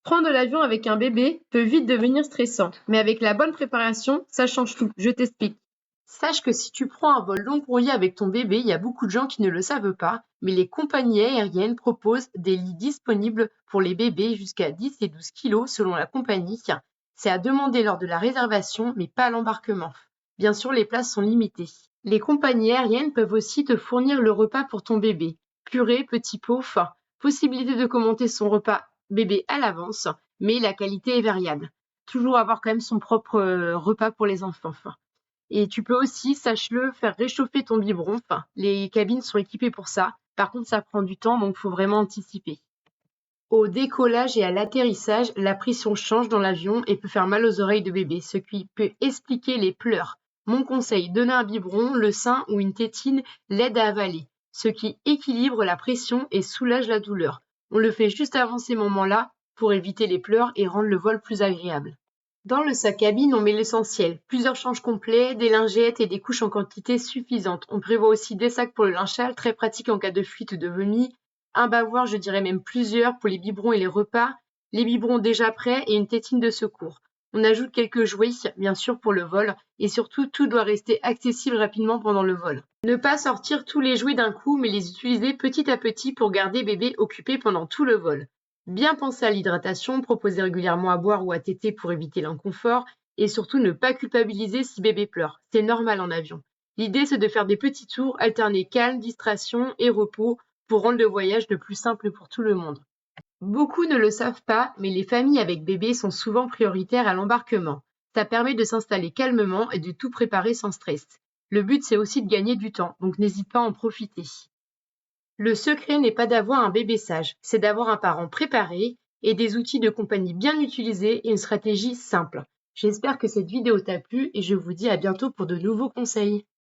Prendre l'avion avec un bébé peut vite devenir stressant, mais avec la bonne préparation, ça change tout. Je t'explique. Sache que si tu prends un vol long courrier avec ton bébé, il y a beaucoup de gens qui ne le savent pas, mais les compagnies aériennes proposent des lits disponibles pour les bébés jusqu'à 10 et 12 kilos selon la compagnie. C'est à demander lors de la réservation, mais pas à l'embarquement. Bien sûr, les places sont limitées. Les compagnies aériennes peuvent aussi te fournir le repas pour ton bébé. Purée, petit pot, faim. Possibilité de commenter son repas bébé à l'avance, mais la qualité est variable. Toujours avoir quand même son propre repas pour les enfants. Et tu peux aussi, sache-le, faire réchauffer ton biberon. Les cabines sont équipées pour ça. Par contre, ça prend du temps, donc il faut vraiment anticiper. Au décollage et à l'atterrissage, la pression change dans l'avion et peut faire mal aux oreilles de bébé, ce qui peut expliquer les pleurs. Mon conseil, donner un biberon, le sein ou une tétine l'aide à avaler, ce qui équilibre la pression et soulage la douleur. On le fait juste avant ces moments-là pour éviter les pleurs et rendre le vol plus agréable. Dans le sac cabine, on met l'essentiel, plusieurs changes complets, des lingettes et des couches en quantité suffisante. On prévoit aussi des sacs pour le linge sale, très pratique en cas de fuite ou de vomi, un bavoir, je dirais même plusieurs pour les biberons et les repas, les biberons déjà prêts et une tétine de secours. On ajoute quelques jouets, bien sûr, pour le vol, et surtout, tout doit rester accessible rapidement pendant le vol. Ne pas sortir tous les jouets d'un coup, mais les utiliser petit à petit pour garder bébé occupé pendant tout le vol. Bien penser à l'hydratation, proposer régulièrement à boire ou à téter pour éviter l'inconfort, et surtout ne pas culpabiliser si bébé pleure. C'est normal en avion. L'idée, c'est de faire des petits tours, alterner calme, distraction et repos pour rendre le voyage le plus simple pour tout le monde. Beaucoup ne le savent pas, mais les familles avec bébés sont souvent prioritaires à l'embarquement. Ça permet de s'installer calmement et de tout préparer sans stress. Le but, c'est aussi de gagner du temps, donc n'hésite pas à en profiter. Le secret n'est pas d'avoir un bébé sage, c'est d'avoir un parent préparé et des outils de compagnie bien utilisés et une stratégie simple. J'espère que cette vidéo t'a plu et je vous dis à bientôt pour de nouveaux conseils.